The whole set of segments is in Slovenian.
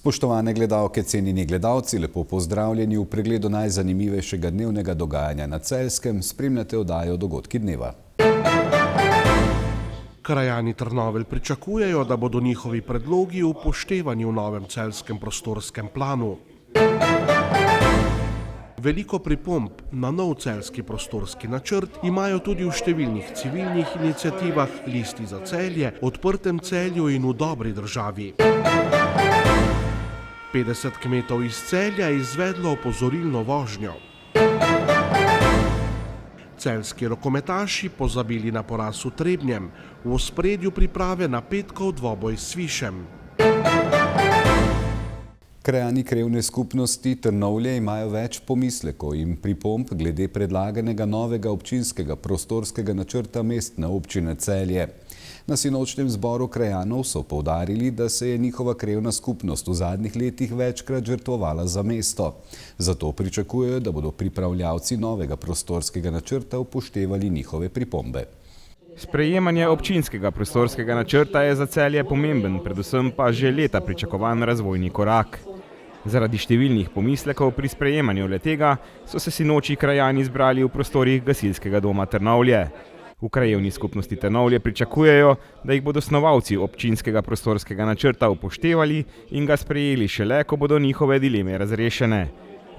Spoštovane gledalke, cenjeni gledalci, lepo pozdravljeni v pregledu najzanimivejšega dnevnega dogajanja na Celjskem. Spremljate oddajo Dogodki dneva. Krajani Trnovelj pričakujejo, da bodo njihovi predlogi upoštevani v novem celjskem prostorskem planu. Veliko pripomb na nov celjski prostorski načrt imajo tudi v številnih civilnih iniciativah, Listi za Celje, Odprtem Celju in v Dobri državi. 50 kmetov iz Celja je izvedlo opozorilno vožnjo. Celjski rokometaši pozabili na poraz v Trebnjem, v ospredju priprave na petkov dvoboj s Svišem. Krajani krajevne skupnosti Trnovlje imajo več pomislekov in pripomb glede predlaganega novega občinskega prostorskega načrta Mestne občine Celje. Na sinočnem zboru krajanov so poudarili, da se je njihova krajevna skupnost v zadnjih letih večkrat žrtvovala za mesto. Zato pričakujejo, da bodo pripravljavci novega prostorskega načrta upoštevali njihove pripombe. Sprejemanje občinskega prostorskega načrta je za Celje pomemben, predvsem pa že leta pričakovan razvojni korak. Zaradi številnih pomislekov pri sprejemanju le-tega so se sinoči krajani zbrali v prostorih gasilskega doma Trnovlje. V krajevni skupnosti Trnovlje pričakujejo, da jih bodo snovalci občinskega prostorskega načrta upoštevali in ga sprejeli šele, ko bodo njihove dileme razrešene.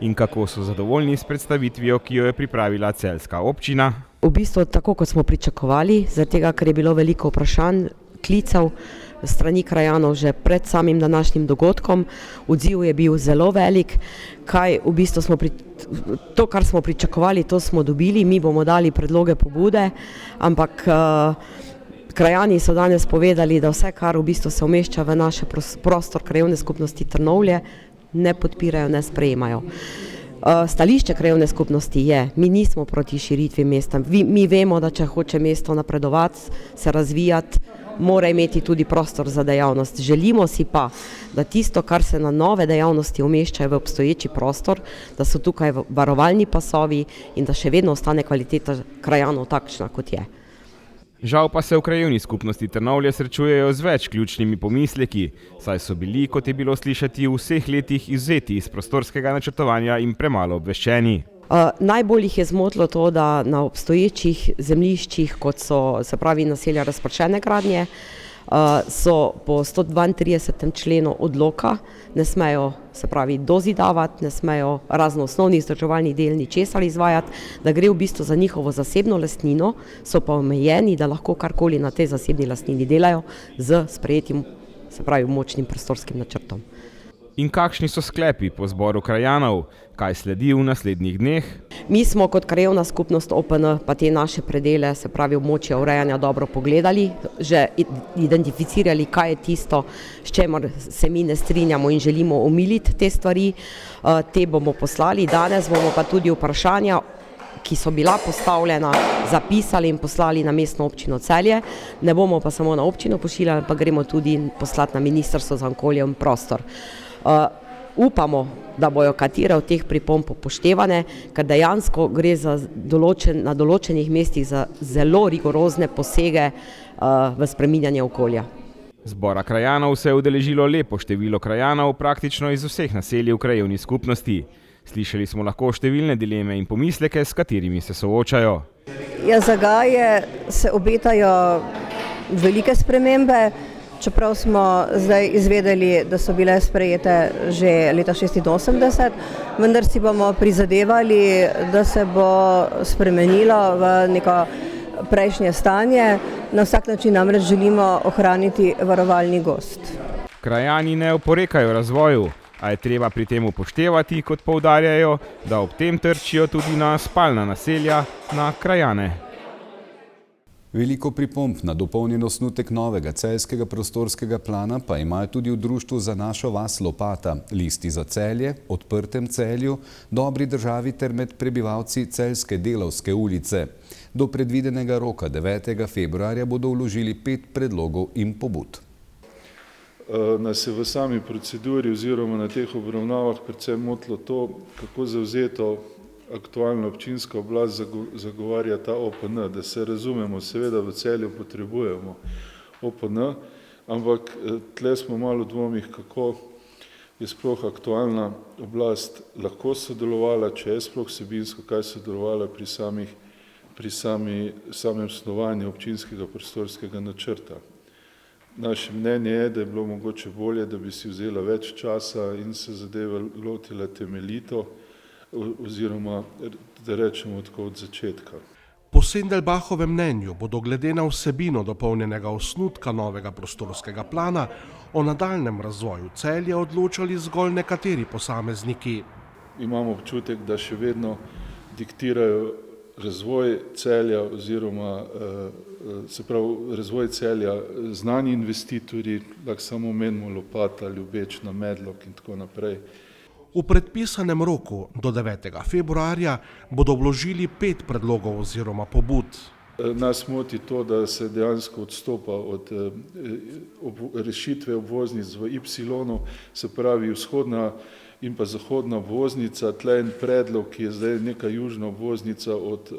In kako so zadovoljni s predstavitvijo, ki jo je pripravila celjska občina? V bistvu tako, kot smo pričakovali, zaradi tega, ker je bilo veliko vprašanj, klicev strani krajanov že pred samim današnjim dogodkom. Odziv je bil zelo velik, to, kar smo pričakovali, to smo dobili, mi bomo dali predloge, pobude, ampak krajani so danes povedali, da vse, kar v bistvu se umešča v naš prostor krajevne skupnosti Trnovlje, ne podpirajo, ne sprejemajo. Stališče krajevne skupnosti je, mi nismo proti širitvi mesta, mi vemo, da če hoče mesto napredovati, se razvijati, mora imeti tudi prostor za dejavnost. Želimo si pa, da tisto, kar se na nove dejavnosti umeščajo v obstoječi prostor, da so tukaj varovalni pasovi in da še vedno ostane kvaliteta krajanov takšna, kot je. Žal pa se v krajevni skupnosti Trnovlje srečujejo z več ključnimi pomisleki, saj so bili, kot je bilo slišati, v vseh letih izvzeti iz prostorskega načrtovanja in premalo obveščeni. Najbolj jih je zmotilo to, da na obstoječih zemljiščih, kot so, se pravi, naselja razpršene gradnje, so po 132. členu odloka, ne smejo, se pravi, dozidavati, ne smejo razno osnovnih vzdrževalnih del ničesar izvajati, da gre v bistvu za njihovo zasebno lastnino, so pa omejeni, da lahko karkoli na tej zasebni lastnini delajo z sprejetim, se pravi, močnim prostorskim načrtom. In kakšni so sklepi po zboru krajanov? Kaj sledi v naslednjih dneh? Mi smo kot krajevna skupnost OPN pa te naše predele, se pravi območja urejanja, dobro pogledali, že identificirali, kaj je tisto, s čemer se mi ne strinjamo in želimo omiliti te stvari. Te bomo poslali, danes bomo pa tudi vprašanja, ki so bila postavljena, zapisali in poslali na Mestno občino Celje. Ne bomo pa samo na občino pošiljali, pa gremo tudi poslati na Ministrstvo za okolje in prostor. Upamo, da bojo katere od teh pripomb upoštevane, ker dejansko gre na določenih mestih za zelo rigorozne posege v spreminjanje okolja. Zbora krajanov se je udeležilo lepo število krajanov praktično iz vseh naselij v krajevni skupnosti. Slišali smo lahko številne dileme in pomisleke, s katerimi se soočajo. Za Gaje se obetajo velike spremembe, čeprav smo zdaj izvedeli, da so bile sprejete že leta 86, vendar si bomo prizadevali, da se bo spremenilo v neko prejšnje stanje. Na vsak način namreč želimo ohraniti varovalni gozd. Krajani ne oporekajo razvoju, a je treba pri tem upoštevati, kot poudarjajo, da ob tem trčijo tudi na spalna naselja, na krajane. Veliko pripomb na dopolnjen osnutek novega celjskega prostorskega plana pa imajo tudi v Društvu za našo vas Lopata, Listi za Celje, Odprtem Celju, Dobri državi ter med prebivalci Celjske Delavske ulice. Do predvidenega roka 9. februarja bodo vložili 5 predlogov in pobud. Nas je v sami proceduri oziroma na teh obravnavah predvsem motilo to, kako zavzeto aktualna občinska oblast zagovarja ta OPN, da se razumemo, seveda v Celju potrebujemo OPN, ampak tle smo malo v dvomih, kako je sploh aktualna oblast lahko sodelovala, če je sploh vsebinsko kaj sodelovala pri samem snovanju občinskega prostorskega načrta. Naše mnenje je, da je bilo mogoče bolje, da bi si vzela več časa in se zadeve lotila temeljito, oziroma da rečemo tako od začetka. Po Sendelbachovem mnenju bodo glede na vsebino dopolnjenega osnutka novega prostorskega plana o nadaljnjem razvoju Celja odločali zgolj nekateri posamezniki. Imamo občutek, da še vedno diktirajo razvoj Celja oziroma se pravi razvoj Celja znani investitorji, lahko samo omenimo Lopata, Ljubečna, Medlog in tako naprej. V predpisanem roku do 9. februarja bodo vložili 5 predlogov oziroma pobud. Nas moti to, da se dejansko odstopa od rešitve obvoznic v Y, se pravi vzhodna in pa zahodna obvoznica, tle en predlog, ki je zdaj neka južna obvoznica od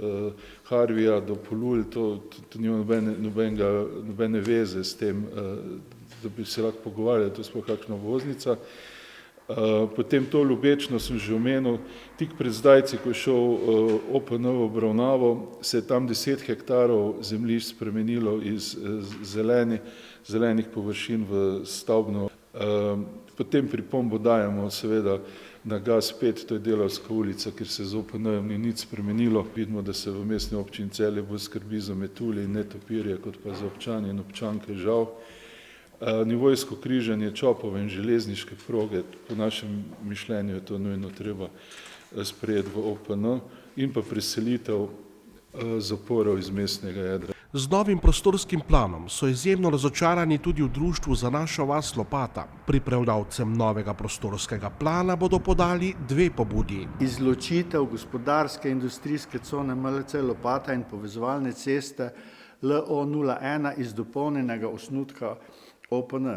Harvija do Polul, to nima nobene veze s tem, da bi se lahko pogovarjali, to je sploh kakšna obvoznica. Potem to Ljubečno sem že omenil, tik pred zdajci, ko je šel OPN v obravnavo, se je tam 10 hektarov zemljišč spremenilo iz zelenih površin v stavbno. Potem pripombo dajemo seveda na GAS 5, to je Delavska ulica, kjer se z OPN-jem ni nič spremenilo. Vidimo, da se v mestni občini Celje bolj skrbi za metulje in netopirje, kot pa za občane in občanke, žal. Nivojsko križanje Čopove in železniške proge, po našem mišljenju je to nujno treba sprejeti v OPN, in pa preselitev zaporov iz mestnega jedra. Z novim prostorskim planom so izjemno razočarani tudi v društvu Za našo vas Lopata. Pripravljavcem novega prostorskega plana bodo podali 2 pobudi. Izločitev gospodarske industrijske cone MLC Lopata in povezovalne ceste LO01 iz dopolnjenega osnutka OPN.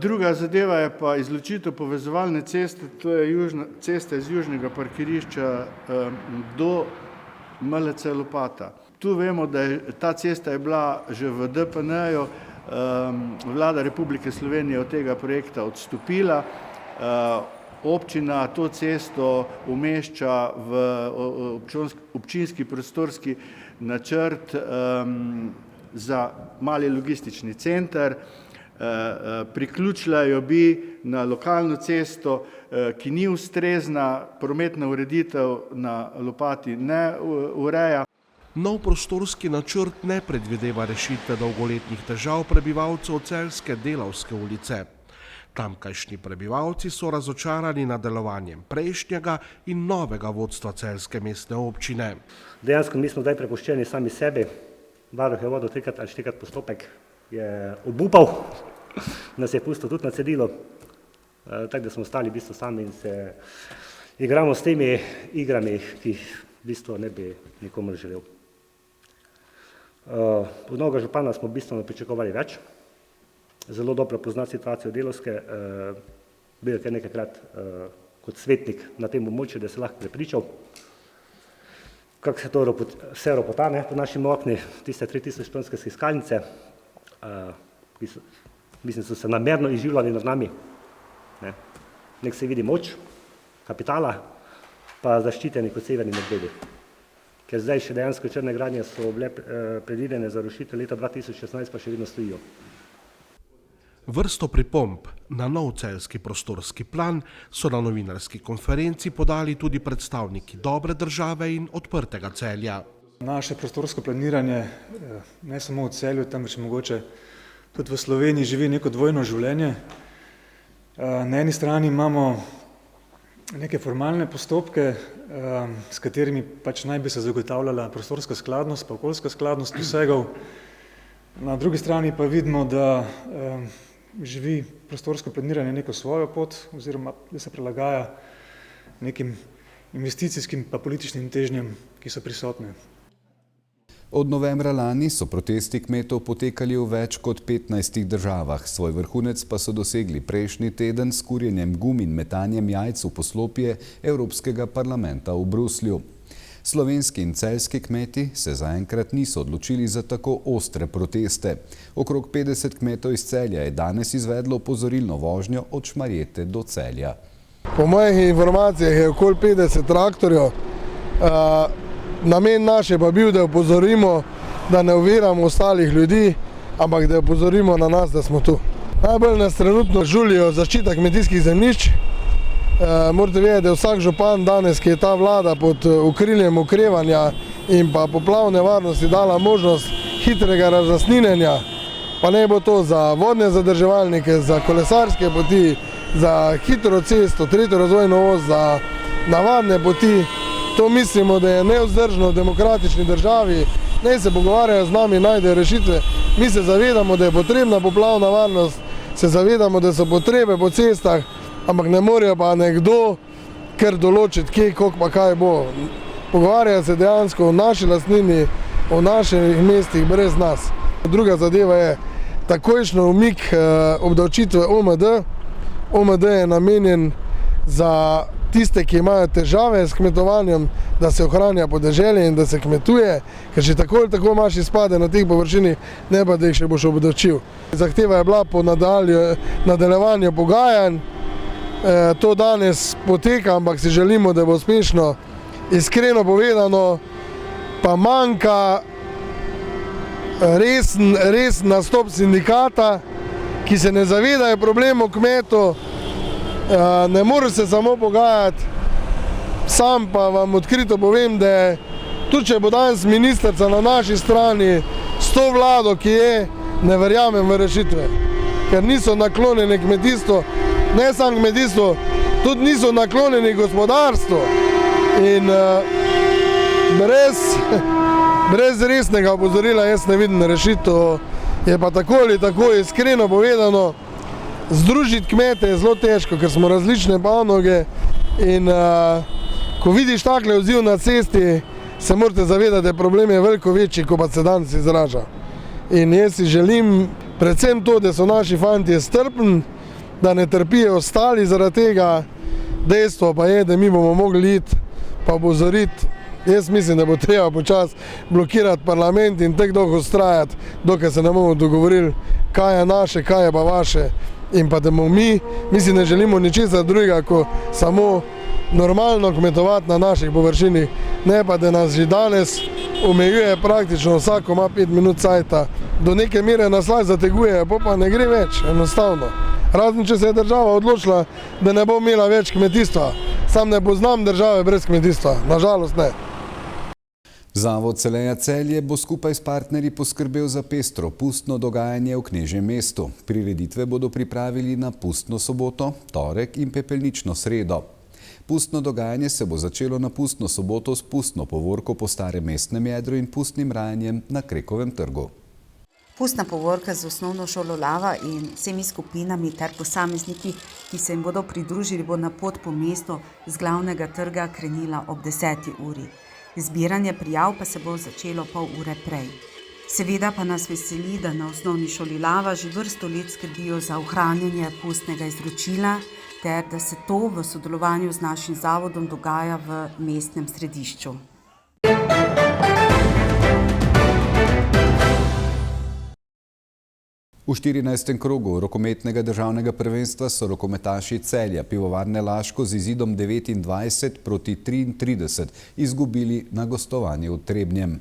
Druga zadeva je pa izločitev povezovalne ceste, to je cesta iz južnega parkirišča do MLC Lopata. Tu vemo, da ta cesta je bila že v DPN-ju, vlada Republike Slovenije od tega projekta odstopila, občina to cesto umešča v občinski prostorski načrt za mali logistični center. Priključila bi na lokalno cesto, ki ni ustrezna, prometna ureditev na Lopati ne ureja. Nov prostorski načrt ne predvideva rešitve dolgoletnih težav prebivalcev celjske Delavske ulice. Tamkajšnji prebivalci so razočarani nad delovanjem prejšnjega in novega vodstva celjske mestne občine. Dejansko mi smo zdaj prepuščeni sami sebi. Varuh je vodil 3 ali 4 postopek, je obupal, nas je pustil tudi na cedilu, tako da smo ostali v bistvu sami in se igramo s temi igrami, ki jih v bistvu ne bi nikomor želel. Od novega župana smo bistveno pričakovali več. Zelo dobro pozna situacijo Delavske, bil je kar nekajkrat kot svetnik na tem območju, da se lahko prepričal, kako se to vse ropota pod našimi okni, tiste 3000 tonske skalnice, ki so se namerno izživljali nad nami. Nek se vidi moč, kapitala, pa zaščiteni kot severni medvedi. Ker zdaj še dejansko črne gradnje so bile predvidene za rušitev leta 2016, pa še vedno stojijo. Vrsto pripomb na nov celjski prostorski plan so na novinarski konferenci podali tudi predstavniki Dobre države in Odprtega Celja. Naše prostorsko planiranje, ne samo v Celju, temveč mogoče tudi v Sloveniji, živi neko dvojno življenje. Na eni strani imamo neke formalne postopke, s katerimi pač naj bi se zagotavljala prostorska skladnost, pa okoljska skladnost posegov. Na drugi strani pa vidimo, da živi prostorsko planiranje neko svojo pot, oziroma da se prilagaja nekim investicijskim pa političnim težnjam, ki so prisotne. Od novembra lani so protesti kmetov potekali v več kot 15 državah. Svoj vrhunec pa so dosegli prejšnji teden s kurjenjem gum in metanjem jajc v poslopje Evropskega parlamenta v Bruslju. Slovenski in celjski kmeti se zaenkrat niso odločili za tako ostre proteste. Okrog 50 kmetov iz Celja je danes izvedlo opozorilno vožnjo od Šmarjete do Celja. Po mojih informacijah je okoli 50 traktorjev. Namen naš je pa bil, da opozorimo, da ne oviramo ostalih ljudi, ampak da opozorimo na nas, da smo tu. Najbolj nas trenutno žulijo zaščita kmetijskih zemljišč. Morate vedeti, da je vsak župan danes, ki je ta vlada pod okriljem okrevanja in pa poplavne varnosti dala možnost hitrega razlastninjenja, pa ne bo to za vodne zadrževalnike, za kolesarske poti, za hitro cesto, tretjo razvojno os, za navadne poti. To mislimo, da je nevzdržno v demokratični državi. Naj se pogovarjajo z nami, najdejo rešitve. Mi se zavedamo, da je potrebna poplavna varnost, se zavedamo, da so potrebe po cestah, ampak ne morejo pa nekdo kar določiti, kje, koliko pa kaj bo. Pogovarjajo se dejansko o naši lastnini, o naših mestih brez nas. Druga zadeva je takojšnji umik obdavčitve OMD. OMD je namenjen za tiste, ki imajo težave s kmetovanjem, da se ohranja podeželje in da se kmetuje, ker že tako ali tako imaš izpade na teh površinih, ne pa da jih še boš obdavčil. Zahteva je bila po nadaljevanju pogajanj. To danes poteka, ampak si želimo, da bo uspešno. Iskreno povedano, pa manjka resen nastop sindikata, ki se ne zavedajo problemov kmetov. Ne more se samo pogajati. Sam pa vam odkrito povem, da tudi če bo danes ministrica na naši strani s to vlado, ki je, ne verjamem v rešitve. Ker niso naklonjeni kmetijstvu, ne samo kmetijstvu, tudi niso naklonjeni gospodarstvu. In brez resnega opozorila jaz ne vidim rešitev. Je pa tako ali tako iskreno povedano, združiti kmete je zelo težko, ker smo različne panoge in ko vidiš takle odziv na cesti, se morate zavedati, da problem je veliko večji, kot pa se danes izraža. In jaz si želim predvsem to, da so naši fantje strpni, da ne trpijo ostali zaradi tega. Dejstvo pa je, da mi bomo mogli iti pa opozoriti. Jaz mislim, da bo treba počasi blokirati parlament in tako dolgo vztrajati, dokaj se ne bomo dogovorili, kaj je naše, kaj je pa vaše. In pa da bomo mi si ne želimo ničesar drugega, kot samo normalno kmetovati na naših površinih, ne pa da nas že danes omejuje praktično vsako ima 5 minut cajta. Do neke mere nas lahko zateguje, pa ne gre več, enostavno. Razen če se je država odločila, da ne bo imela več kmetijstva. Sam ne poznam države brez kmetijstva, nažalost ne. Zavod Celeja Celje bo skupaj s partnerji poskrbel za pestro pustno dogajanje v Knežjem mestu. Prireditve bodo pripravili na pustno soboto, torek in pepelnično sredo. Pustno dogajanje se bo začelo na pustno soboto s pustno povorko po starem mestnem jedru in pustnim rajanjem na Krekovem trgu. Pustna povorka z osnovno šolo Lava in vsemi skupinami ter posamezniki, ki se jim bodo pridružili, bo na pot po mestu z glavnega trga krenila ob 10. uri. Zbiranje prijav pa se bo začelo pol ure prej. Seveda pa nas veseli, da na osnovni šoli Lava že vrsto let skrbijo za ohranjanje pustnega izročila ter da se to v sodelovanju z našim zavodom dogaja v mestnem središču. V 14. krogu rokometnega državnega prvenstva so rokometaši Celja Pivovarne Laško z izidom 29-33 izgubili na gostovanju v Trebnjem.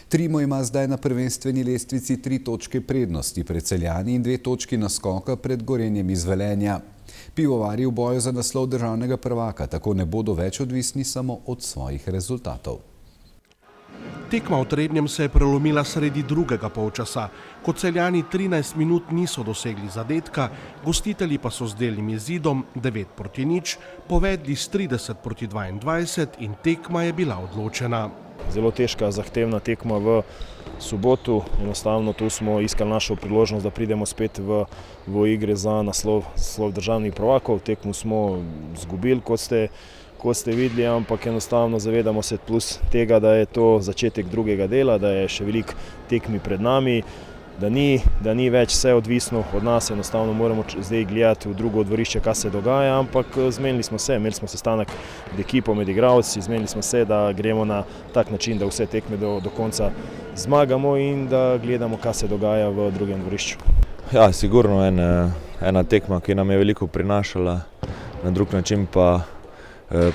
Trimo ima zdaj na prvenstveni lestvici 3 točke prednosti pred Celjani in 2 točki naskoka pred Gorenjem iz Velenja. Pivovarji v boju za naslov državnega prvaka tako ne bodo več odvisni samo od svojih rezultatov. Tekma v Trebnjem se je prelomila sredi drugega polčasa. Ko Celjani 13 minut niso dosegli zadetka, gostitelji pa so z delnim izidom 9-0 povedli s 30-22 in tekma je bila odločena. Zelo težka, zahtevna tekma v soboto. Enostavno tu smo iskali našo priložnost, da pridemo spet v igre za naslov državnih prvakov. Tekmu smo zgubili, kot ste videli, ampak enostavno zavedamo se plus tega, da je to začetek drugega dela, da je še veliko tekmi pred nami. da ni več vse odvisno od nas, enostavno moramo zdaj gledati v drugo dvorišče, kaj se dogaja, ampak zmenili smo se, imeli smo sestanek med ekipo, med igralci, zmenili smo se, da gremo na tak način, da vse tekme do konca zmagamo in da gledamo, kaj se dogaja v drugem dvorišču. Ja, sigurno ena tekma, ki nam je veliko prinašala, na drug način pa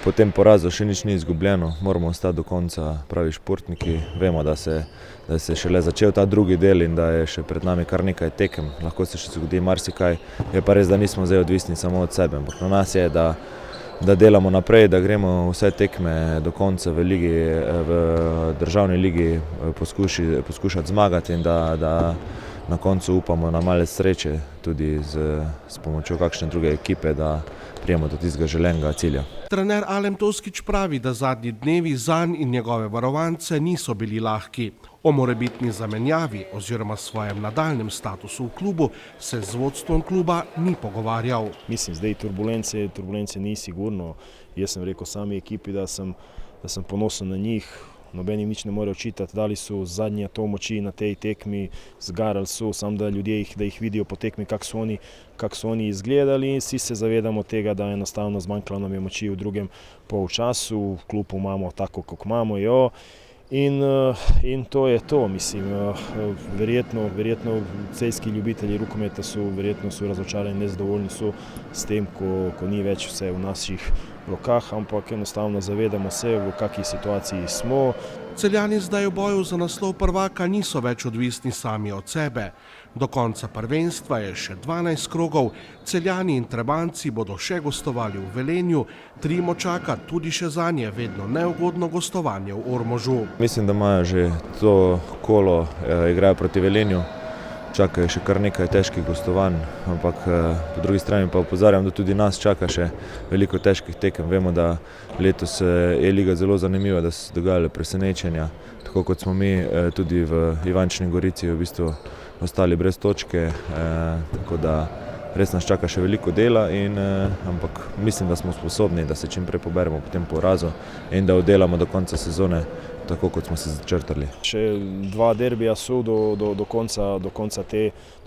po tem porazu še nič ni izgubljeno, moramo ostati do konca pravi športniki, vemo, da se šele začel ta drugi del in da je še pred nami kar nekaj tekem, lahko se še zgodi marsikaj, je pa res, da nismo zdaj odvisni samo od sebe, ampak na nas je, da delamo naprej, da gremo vse tekme do konca v državni ligi poskušati zmagati in da na koncu upamo na malo sreče tudi s pomočjo kakšne druge ekipe, da prijemo do tistega želenega cilja. Trener Alem Toskič pravi, da zadnji dnevi zanj in njegove varovance niso bili lahki. O morebitni zamenjavi oziroma svojem nadaljnem statusu v klubu se z vodstvom kluba ni pogovarjal. Mislim, zdaj turbulence ni sigurno. Jaz sem rekel sami ekipi, da sem ponosen na njih. Noben jim nič ne more očitati, dali so zadnje to moči na tej tekmi, zgarali so, samo da ljudje da jih vidijo po tekmi, kako so oni izgledali in vsi se zavedamo tega, da enostavno zmanjkalo nam je moči v drugem polčasu, v klubu imamo tako, kako imamo jo in to je to, mislim, verjetno celjski ljubitelji rokometa verjetno so razočarani, nezadovoljni so s tem, ko ni več vse v naših rokah, ampak enostavno zavedamo se, v kakšni situaciji smo. Celjani zdaj v boju za naslov prvaka niso več odvisni sami od sebe. Do konca prvenstva je še 12 krogov, Celjani in Trebanjci bodo še gostovali v Velenju, Trimo čaka tudi še zanje vedno neugodno gostovanje v Ormožu. Mislim, da imajo že to kolo, igrajo proti Velenju, čakajo še kar nekaj težkih gostovanj, ampak po drugi strani pa opozarjam, da tudi nas čaka še veliko težkih tekem. Vemo, da letos je liga zelo zanimiva, da so se dogajale presenečenja, tako kot smo mi tudi v Ivančni Gorici v bistvu ostali brez točke, tako da res nas čaka še veliko dela, ampak mislim, da smo sposobni, da se čim prej poberemo po tem porazu in da oddelamo do konca sezone tako, kot smo se začrtali. Še 2 derbija so do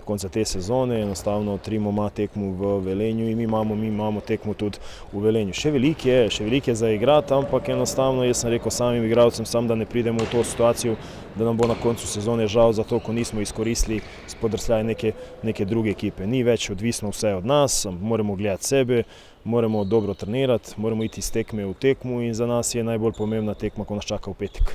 konca te sezone, enostavno Trimo ima tekmo v Velenju in mi imamo tekmo tudi v Velenju. Še veliko je za igrati, ampak enostavno jaz sem rekel samim igralcem, da ne pridemo v to situacijo, da nam bo na koncu sezone žal zato, ko nismo izkoristili spodrsljaj neke druge ekipe. Ni več odvisno vse od nas, moramo gledati sebe, moramo dobro trenirati, moramo iti iz tekme v tekmo in za nas je najbolj pomembna tekma, ko nas čaka v petek.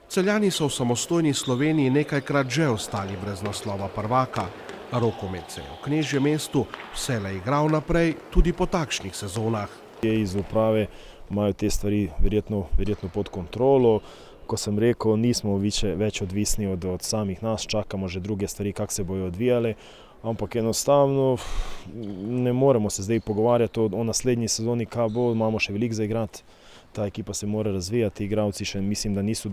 Celjani so v samostojni Sloveniji nekajkrat že ostali brez naslova prvaka. Rokomet se je v Knežjem mestu vselej igral naprej tudi po takšnih sezonah. Iz uprave imajo te stvari verjetno pod kontrolo. Ko sem rekel, nismo več odvisni od samih nas, čakamo že druge stvari, kako se bojo odvijale, ampak enostavno ne moremo se zdaj pogovarjati o naslednji sezoni, kaj bo, imamo še veliko za igrati. Ta ekipa se mora razvijati, igralci še mislim, da niso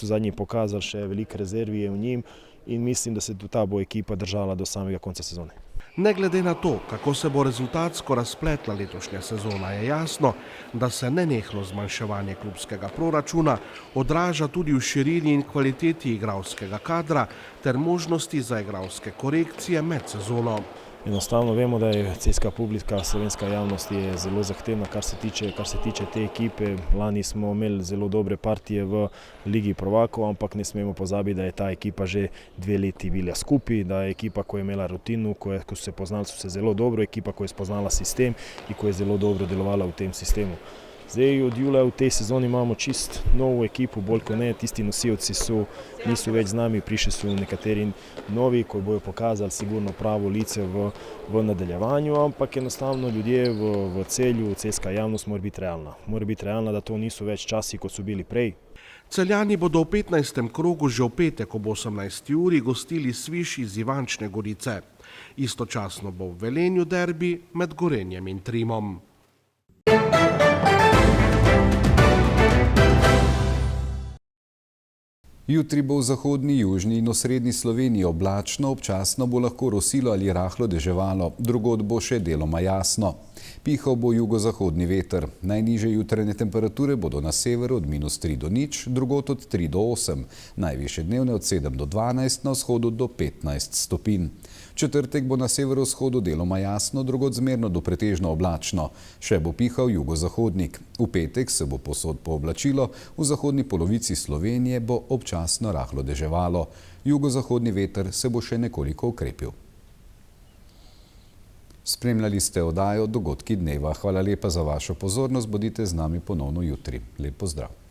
zadnji pokazali, še veliko rezervi je v njim in mislim, da se ta bo ekipa držala do samega konca sezone. Ne glede na to, kako se bo rezultatsko razpletla letošnja sezona, je jasno, da se nenehno zmanjševanje klubskega proračuna odraža tudi v širini in kvaliteti igralskega kadra ter možnosti za igralske korekcije med sezono. Enostavno vemo, da je celjska publika, slovenska javnost je zelo zahtevna, kar se tiče te ekipe. Lani smo imeli zelo dobre partije v Ligi prvakov, ampak ne smemo pozabiti, da je ta ekipa že 2 leti bila skupaj, da je ekipa, ko je imela rutino, ko so se poznali, so se zelo dobro, ekipa, ko je spoznala sistem in ko je zelo dobro delovala v tem sistemu. Zdaj od julija v tej sezoni imamo čist novo ekipo, bolj kot ne, tisti nosilci niso več z nami, prišli so nekateri novi, ko bojo pokazali sigurno pravo lice v nadaljevanju, ampak enostavno ljudje v Celju, celjska javnost mora biti realna. Mora biti realna, da to niso več časi, kot so bili prej. Celjani bodo v 15. krogu že v petek ob 18. uri gostili Sviš iz Ivančne Gorice. Istočasno bo v Velenju derbi med Gorenjem in Trimom. Jutri bo v zahodni, južni in osrednji Sloveniji oblačno, občasno bo lahko rosilo ali rahlo deževalo, drugod bo še deloma jasno. Pihal bo jugozahodni veter. Najnižje jutranje temperature bodo na severu od -3 do 0, drugod od 3 do 8, najvišje dnevne od 7 do 12, na vzhodu do 15 stopinj. Četrtek bo na severovzhodu deloma jasno, drugod zmerno do pretežno oblačno. Še bo pihal jugozahodnik. V petek se bo povsod pooblačilo, v zahodni polovici Slovenije bo občasno rahlo deževalo. Jugozahodni veter se bo še nekoliko okrepil. Spremljali ste oddajo Dogodki dneva. Hvala lepa za vašo pozornost, bodite z nami ponovno jutri. Lep pozdrav.